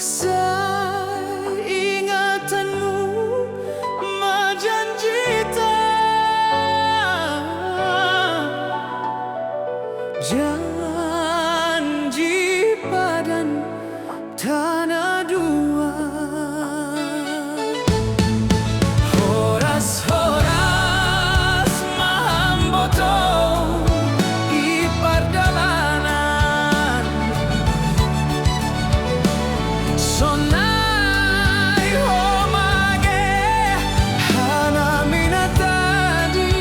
seingatanmu menjanjikan janji padan tanah dua. Horas-horas mahamboto i pardalanan sonai homage hanamina tadi.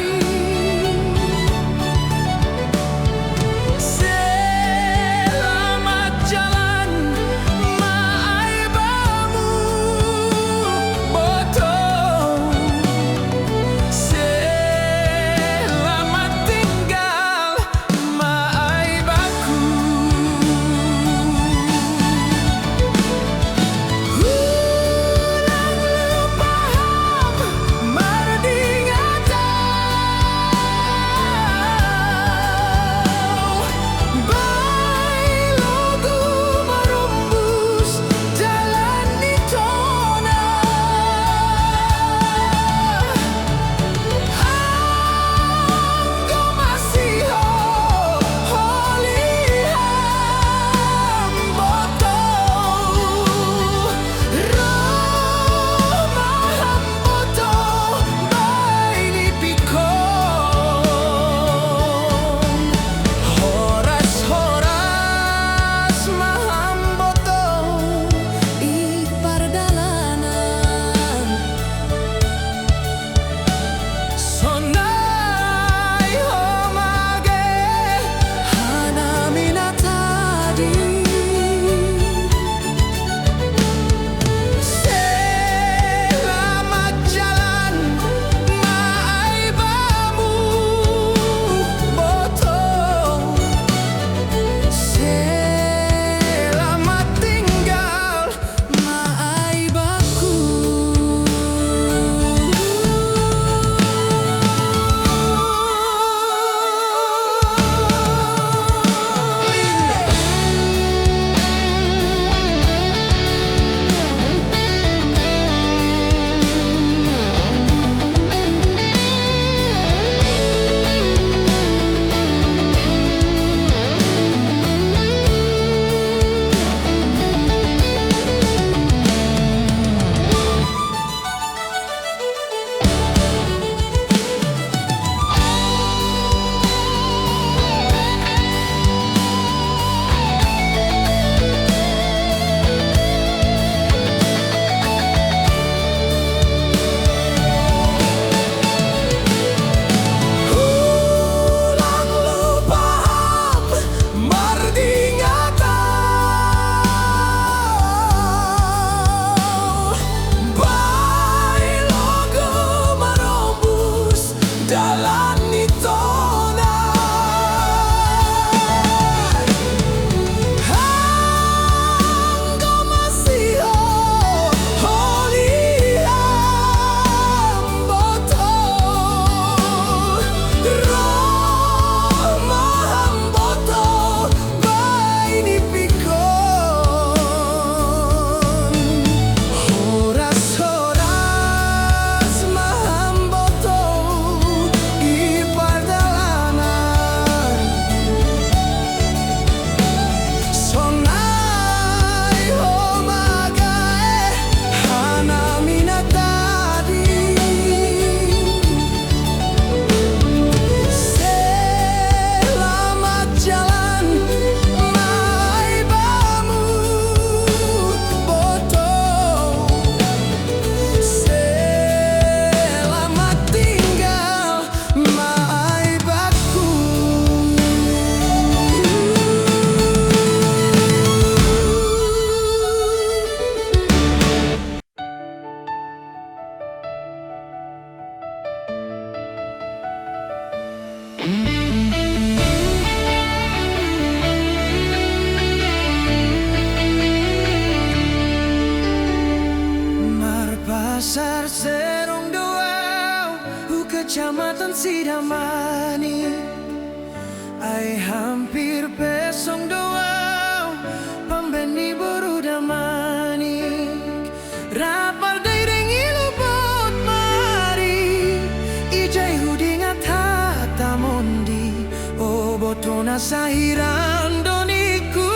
nasahiran doniku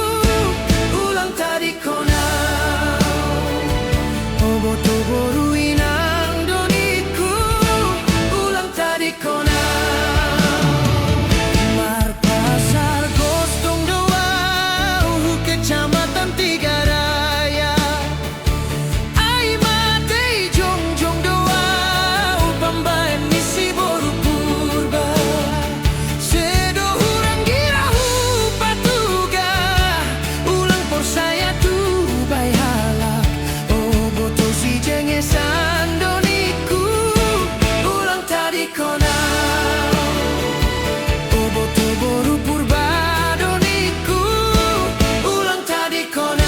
ulang tadi konau oboto boruinang doniku ulang tadi konau Marpasar Gostong Doau Kecamatan Tiga Raya ai matei jongjong doau pambayan misi boru purba sedo hurang girahu patuga ulang por saya tu bai halak oboto si jengesan doniku ulang tadi konau oboto boru purba doniku ulang tadi konau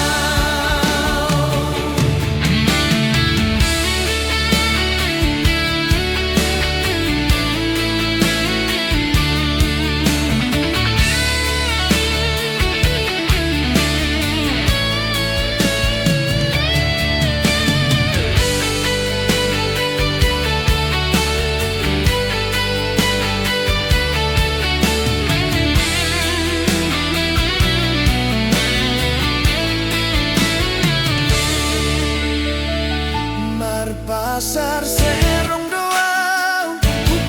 Marpasar Serong Doau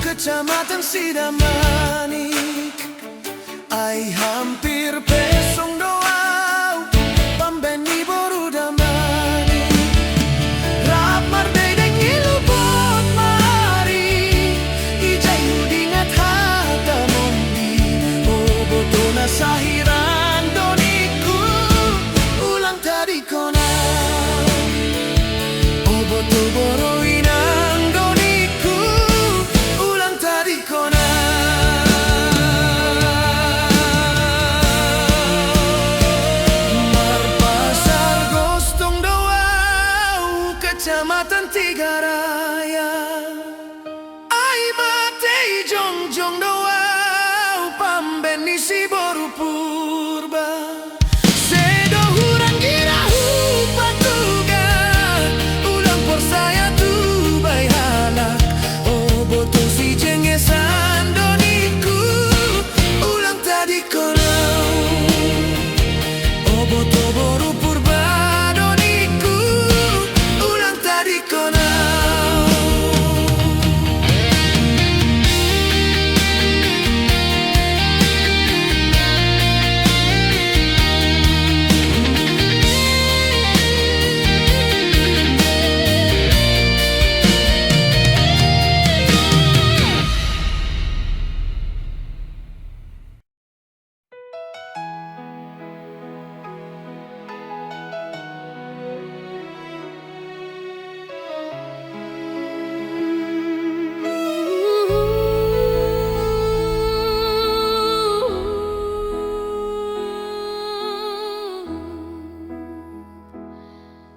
Kecamatan Sidamanik ai hampir pesong doau pambeni boru damani rap mardai deng ilubot mari ijai udingat hata mondi oboto nasahiran doniku ulang tadi konau oboto boruinang doniku ulang tadi konau Marpasar Gostong Doau Kecamatan Tiga Raya ai matei jongjong doau pambeni si boru purba sedo hurang girahu patuga ulang por saya tu bai halak oboto si jengesan doniku ulang tadi konau oboto boru purba doniku ulang tadi konau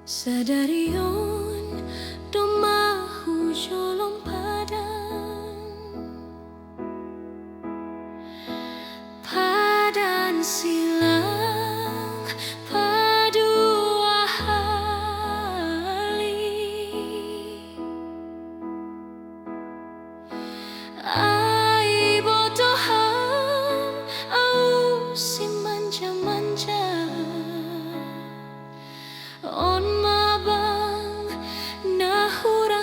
Sadarion domahu jolong padan silang padua hali ai botohan au si manja-manja on mabang nahura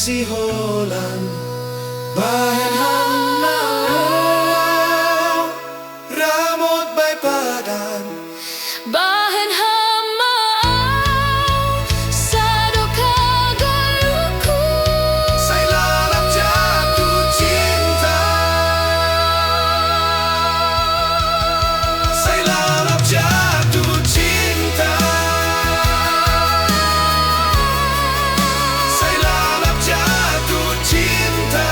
siholan bahen hamna ramot bay padan bahen hamau sado kagaluku say lalap jatuh cinta say lalap jatuh cinta say lalap jatuh cinta.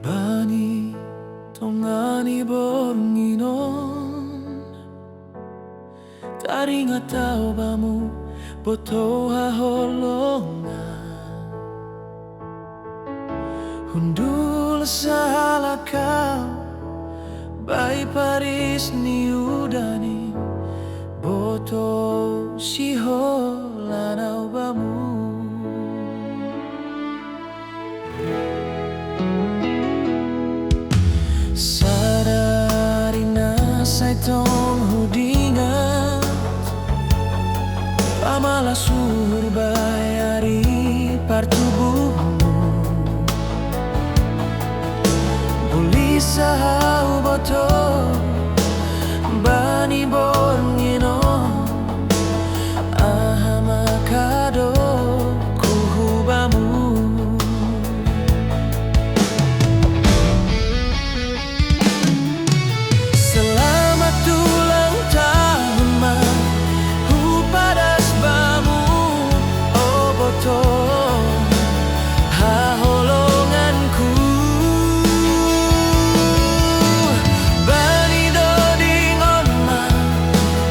Bani tongani bornginon taringa tao bamu boto haholongan hundul salah kau bai paris ni udani boto siholan au bamu. Sadari nasay tong hudingan pamalas surbayari partubuhmu bulisah boto bani borngino ahamakado kuhubamu. Selamat ulang tahun ma hupadas bamu oh boto haholonganku bani dodingon ma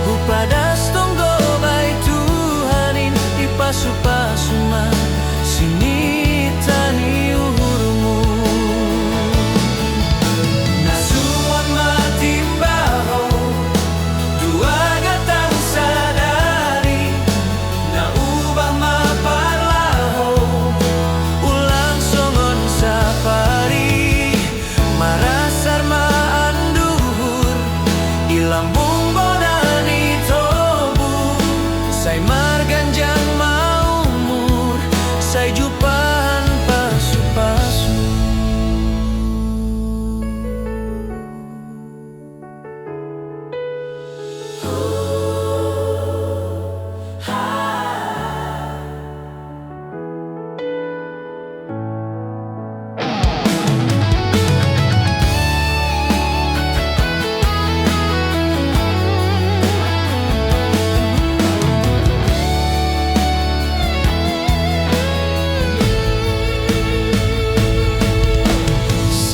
hupadas tonggo bai Tuhanin ipasu-pasu ma sini tani uhurmu nasuan matimbaho dua gatang sadari na ubah maparlaho ulang songon safari marasar maanduhur ilambung bonani tobu say marganjang maumur say jupan pasu-pasu.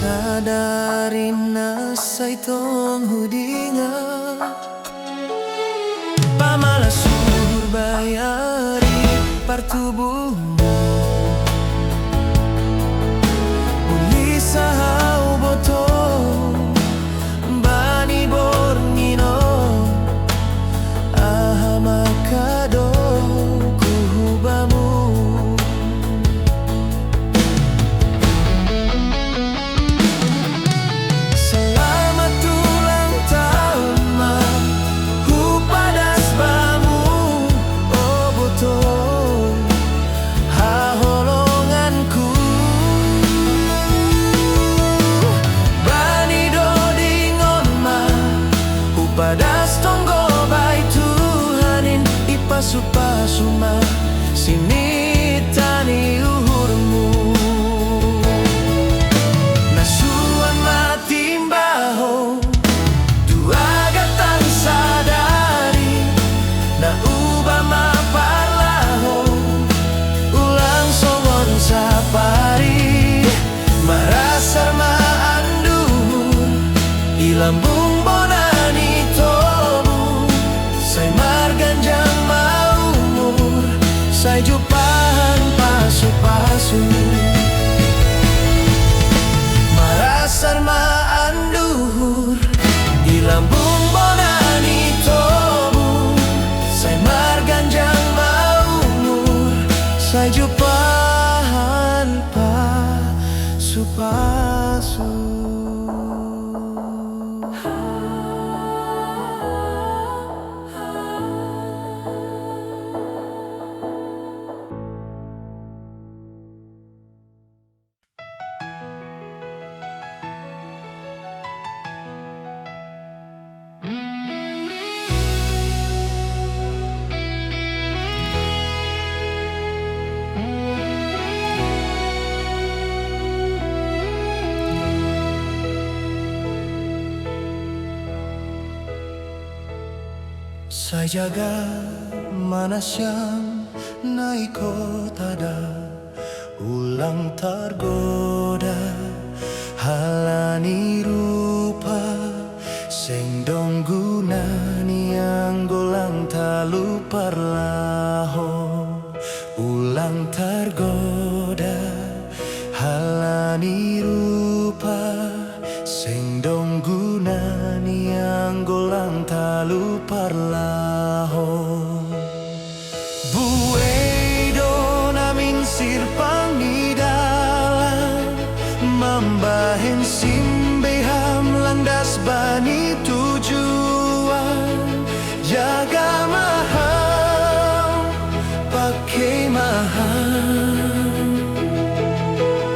Sadari nasay tong hudingan pamalas surbayari partubuhmu ulisah boto bani borngino ahamakado kuhubamu. Selamat ulang tahun ma hupadas bamu oh boto haholonganku bani dodingon ma hupadas tonggo bai Tuhanin ipasu-pasu ma sini tani uhurmu nasuan matimbaho dua gatang sadari na ubah maparlaho ulang songon safari marasar maanduhur ilambung bonani tobu say marganjang maumur say jupan pasu-pasu marasar maanduhur ilambung bonani tobu palsu. Saya jaga mana siang naik kotada ulang tergoda halani rupa sing dong gunani anggolang talu parlaho ulang tergoda halani rupa sing dong gunani anggolang talu parlaho buedo namin sirpang idalan mambahin simbeham landas bani tujuan jaga mahal pakai mahal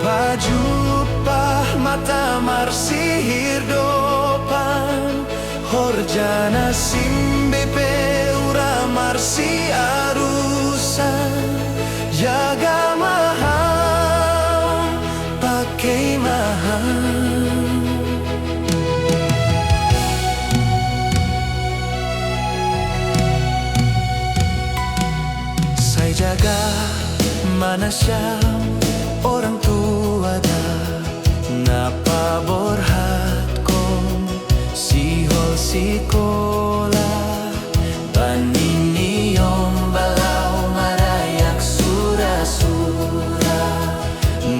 pajupah mata marsihir dopan horjana simbe peura marsi arusan jaga mahal pakai mahal. Saya jaga mana siang orang tua dah napa borhat kong sihol sikola panini yom balau marayak sura-sura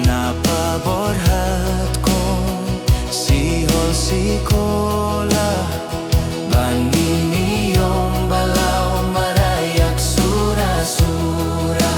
napa borhat kong sihol sikola panini yom balau marayak sura-sura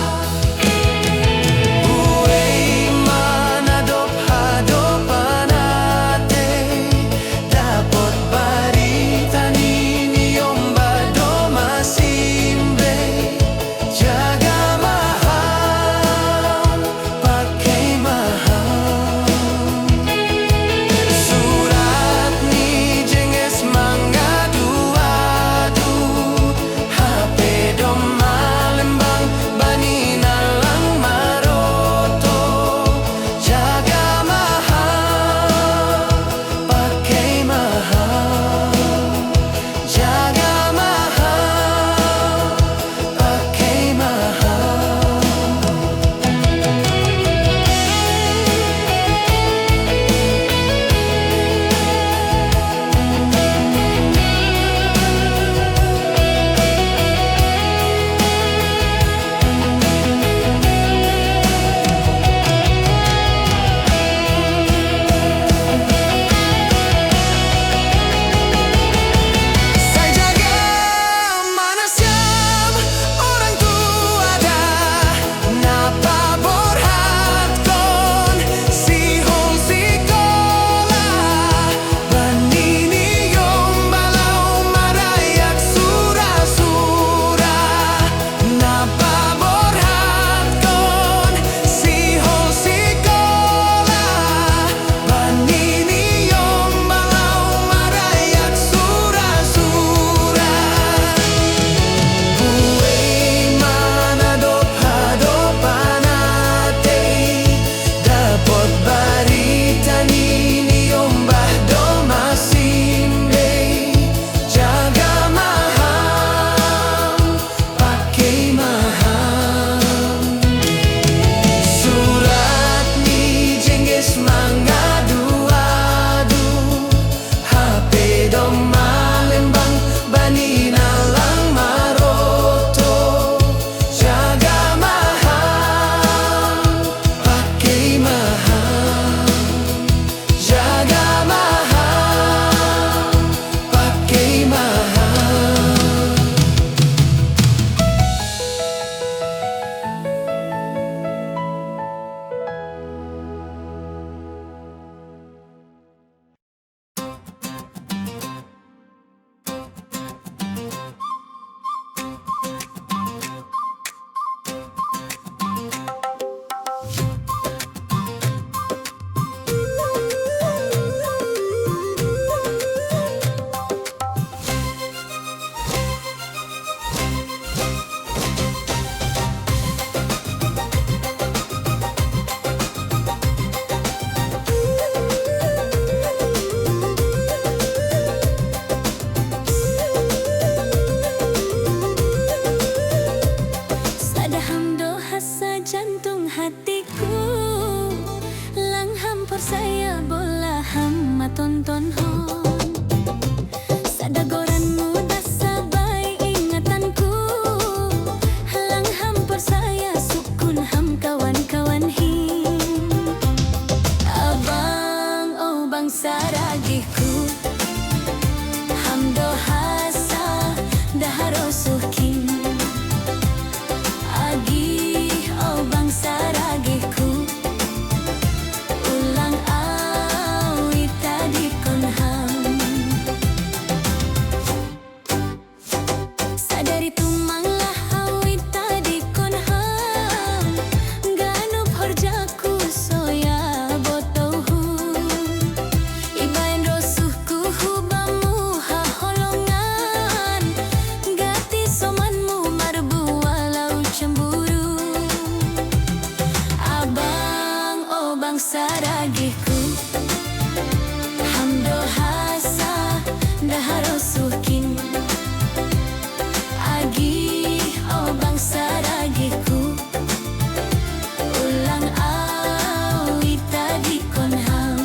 bangsa ragiku Hamdo hasa daharosukin Agi oh bangsa ragiku Ulang awi tadi konham Sadari tumanglah awi tadi konham Ganu horjaku soya botohu Ibain rosuhku hubamu haholongan Gati somanmu marbu walau cemburu Abang oh bangsa ragiku Hamdo hasa daharosukin Agi oh bangsa ragiku Ulang awi tadi konham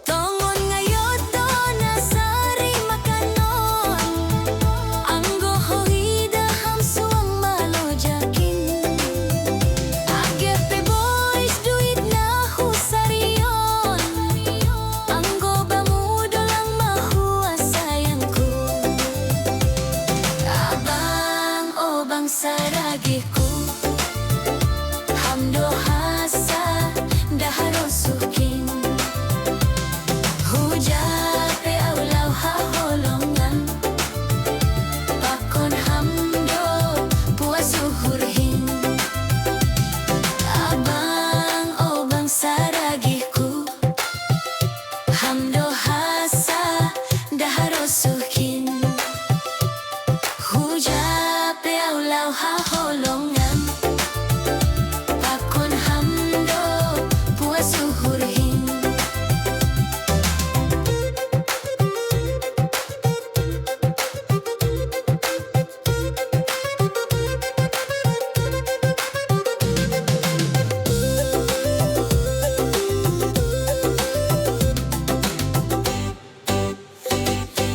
Tongon ngayoto nasari makanon Anggo hoida hamsuang malojakin Agepe boys duit na husarion Anggo bamudo lang mahua sayangku Abang o bangsa ragiku Hamdo hasa daharosukin Hujape aulau haholongan Pakon hamdo puasuhurhin Abang oh bangsa ragiku Hamdo hasa daharosukin Hujape aulau haholongan Pakon hamdo puasuhurhin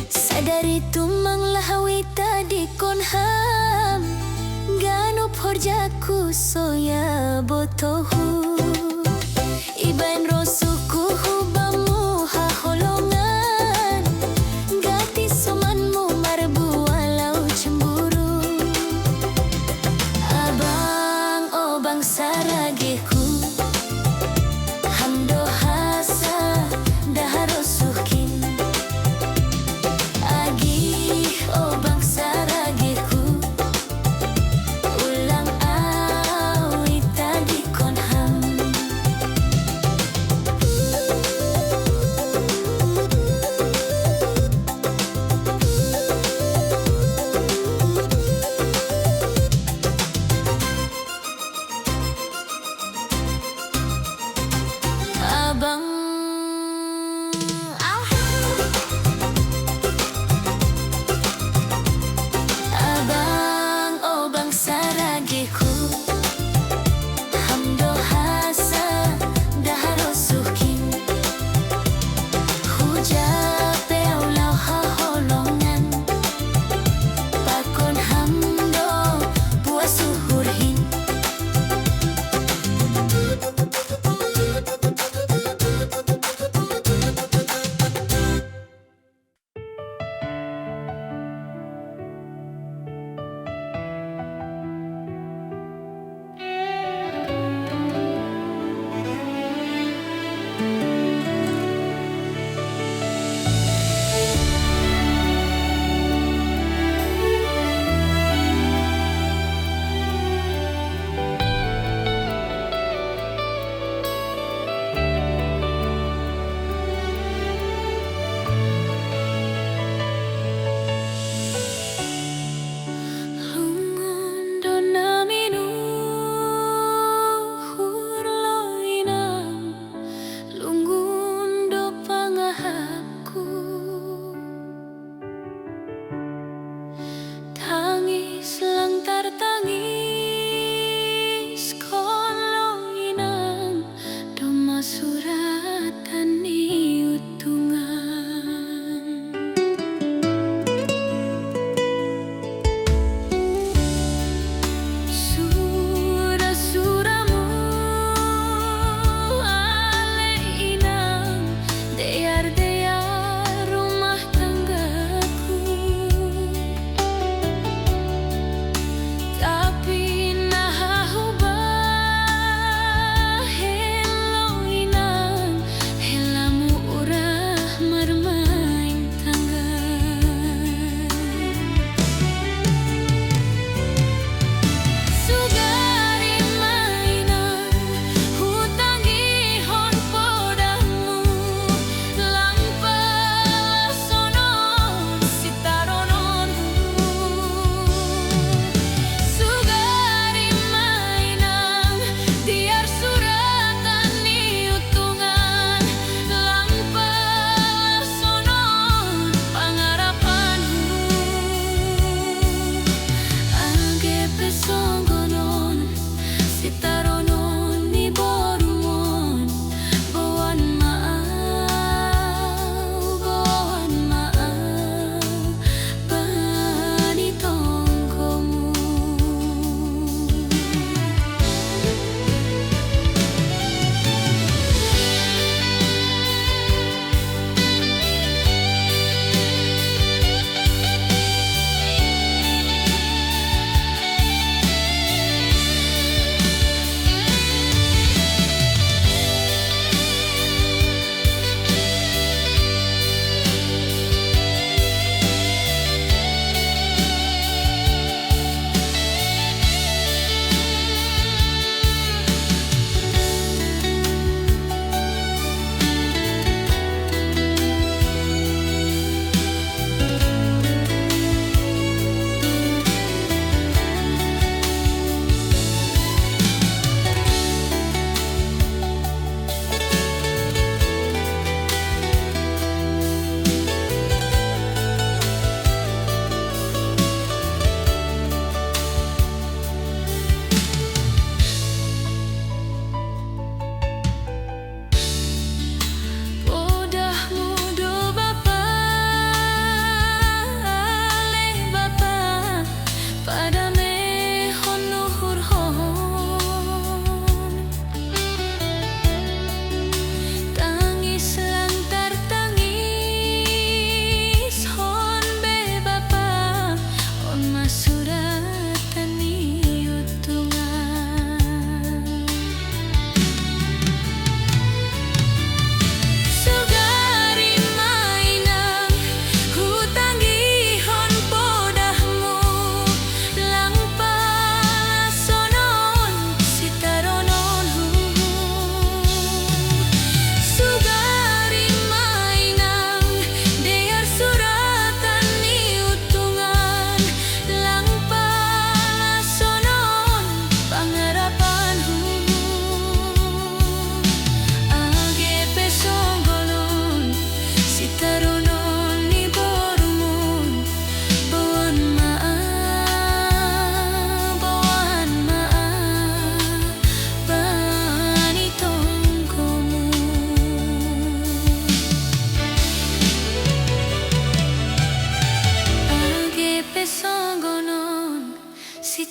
Sadari tumang lahawi tadi konham Ganup horjaku soya botohu Ibain rosuku hubamu haholongan Gati somanmu marbu walau cemburu Abang oh bangsa ragiku Hamdo hasa daharosukin Agi oh bangsa ragiku Ulang awi tadi konham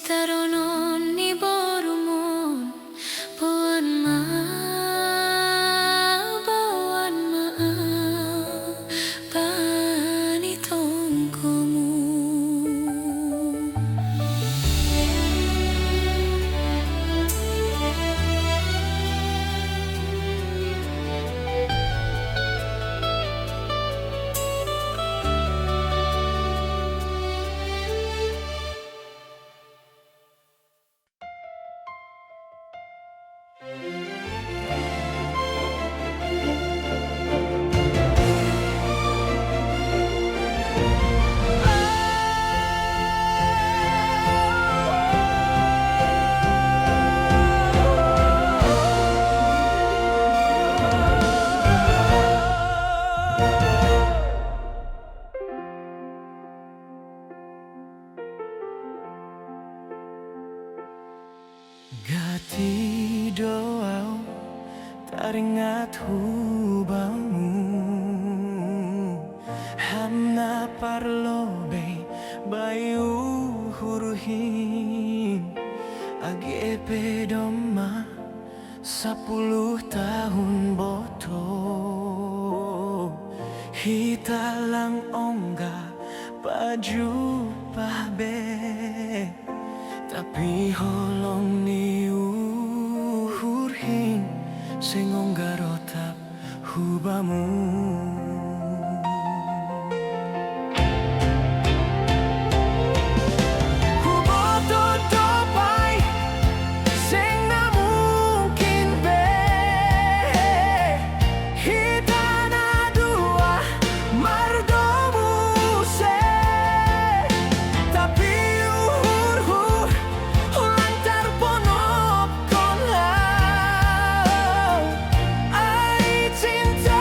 taronon ni borumon Bawan ma Panitong kumu Gati doau taringat hubamu Hamna parlobe bayu huruhin Agepe doma 10 tahun boto Hitalang ongga baju pahbe Tapi holong ni uhurhin Sing ongga rotap hubamu Huboto dopai Sing na mungkin be Hitana dua mardomu se Tapi uhur ulantar ponop konlau Ai cinta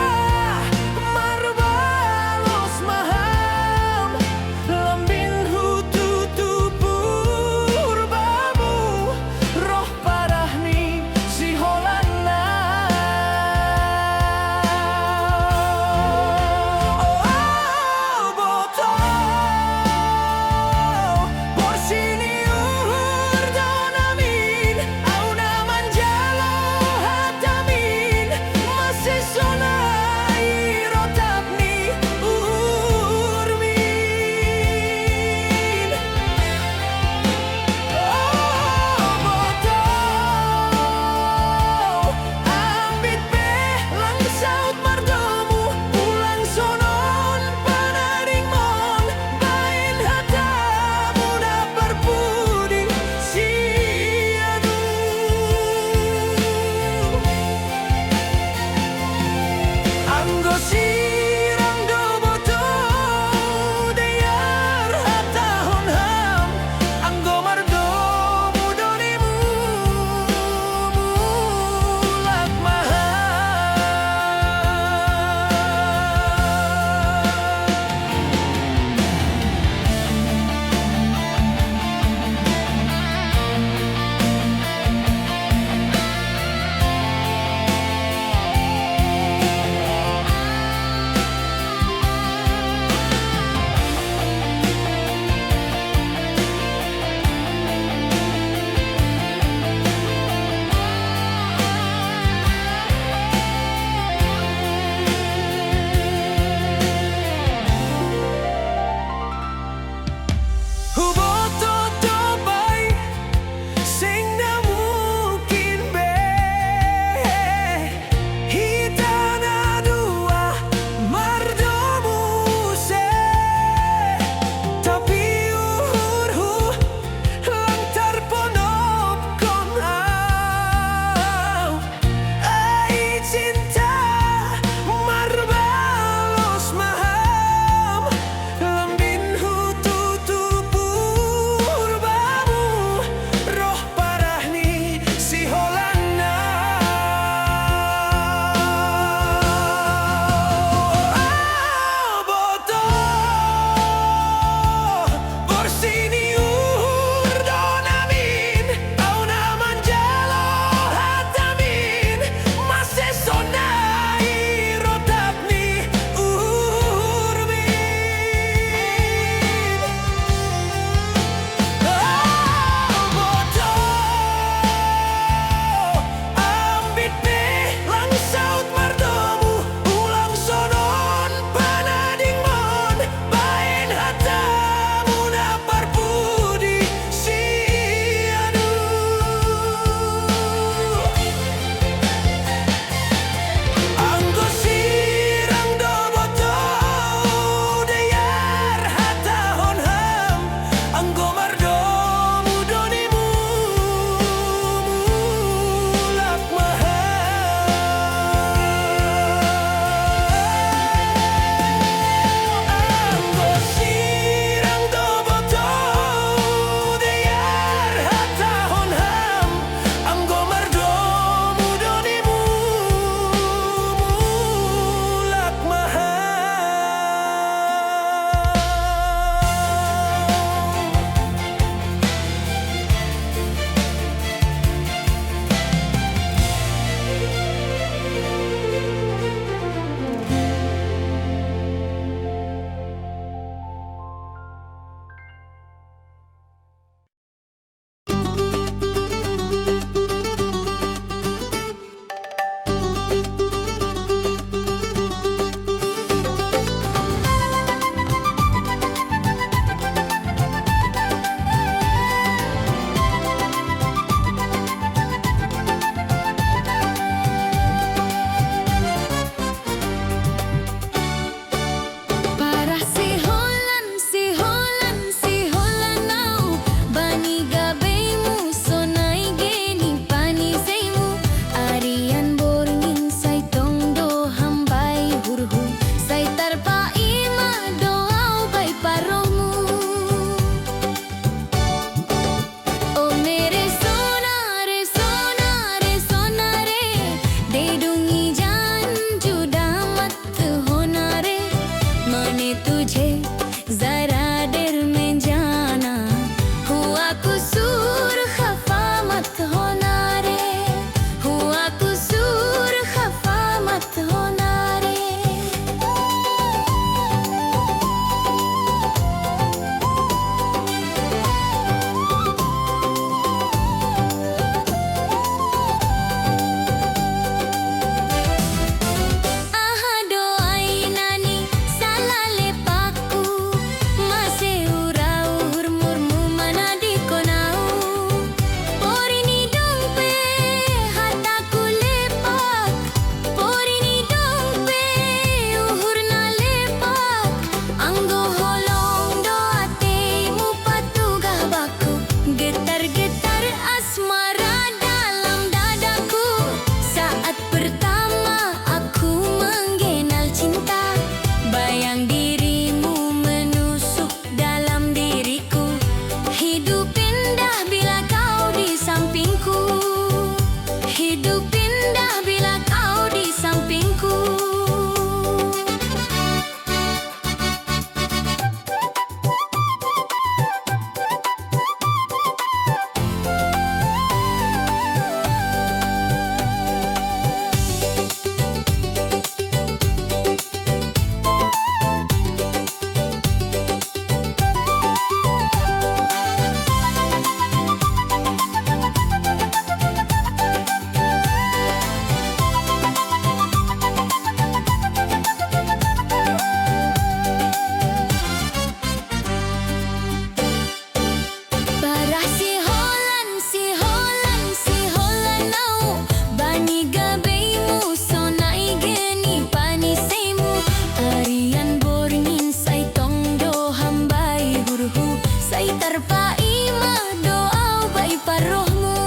parohmu.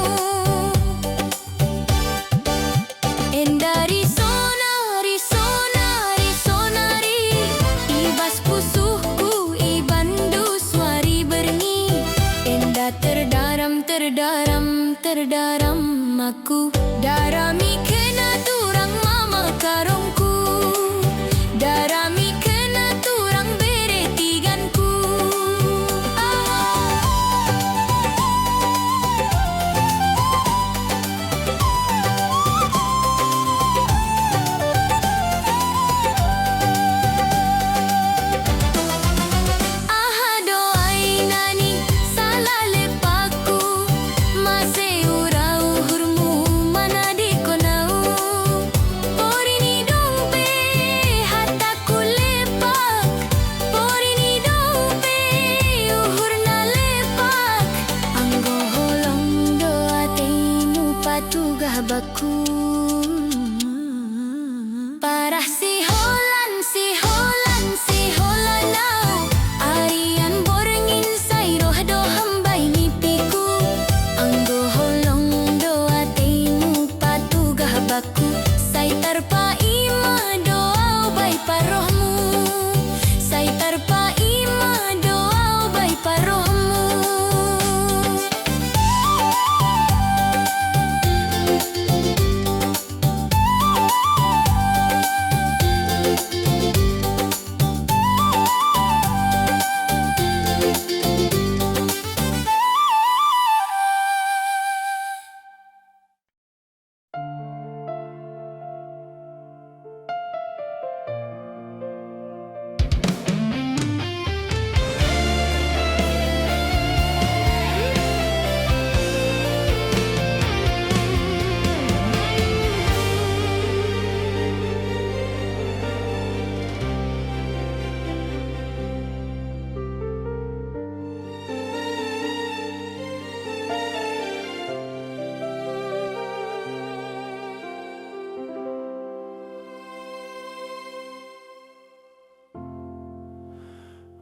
Endari sonari sonari sonari, ibas pusuhku ibandu suari berni. Enda terdaram terdaram terdaram aku, darami kena turang mama karongku, darami kena turang bere tiganku. Aha doai nani salah lepaku, mase urau hurmu mana dikonau. Porini dompe hataku lepak, porini dompe uhurna lepak. Anggo holong doa teinu patugah baku. Parah si holan si holanau, arian borengin sai roh do hambai nipiku. Anggo holong doa teinu patugah baku, sai tarpa ima doa bai parohmu, sai tarpa ima doa bai parohmu.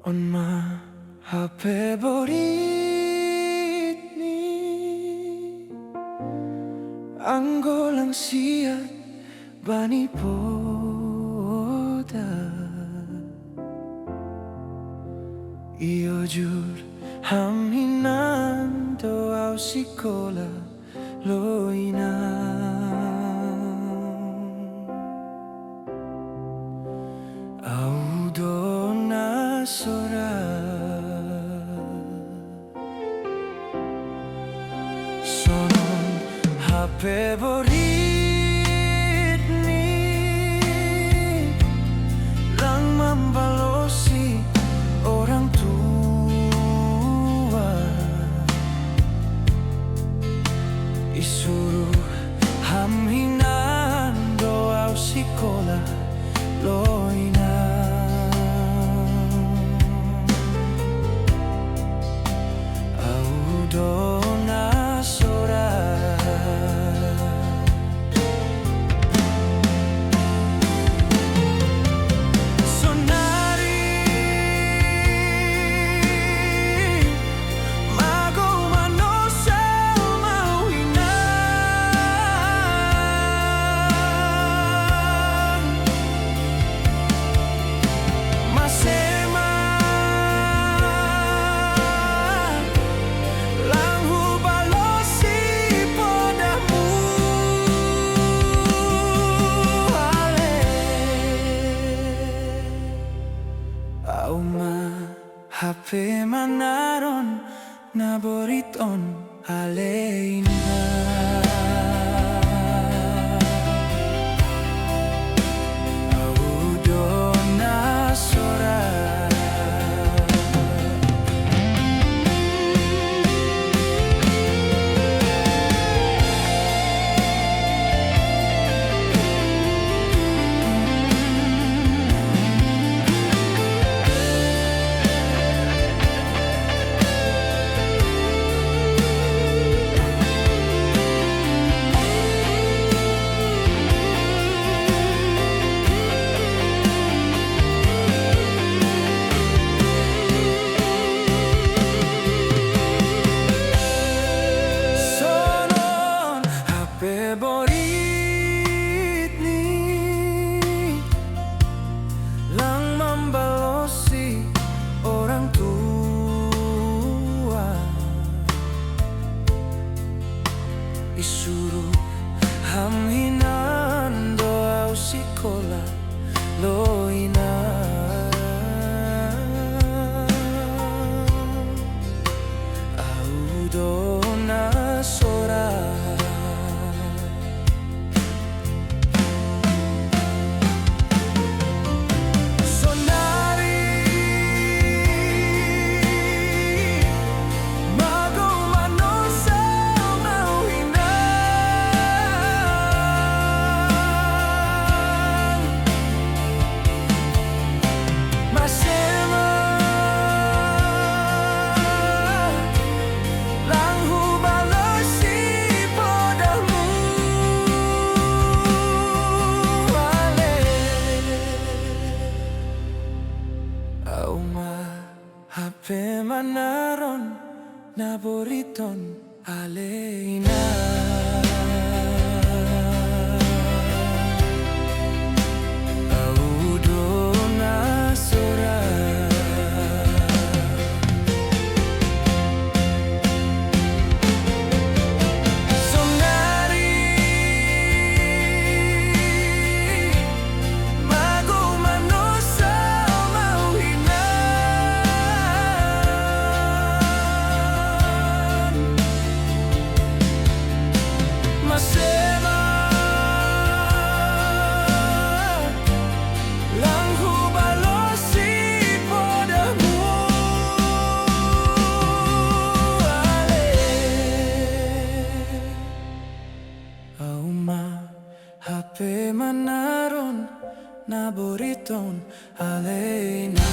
On ma HP borit ni anggo lang siat bani poda. Iyo jur haminan doa sikola loina. Audona sora sonon HP borit ni lang membalosi orang tua, isuruh haminan doa sikola loina. Audona sora sonari mago manosa mauina. isuru hamhinan doa usikola loina audona sora Hape manaron naboriton aleina audona sora sonari mago manosa mauhina Masema lang hubalosi padamu ale auma hape manaron naboriton aleina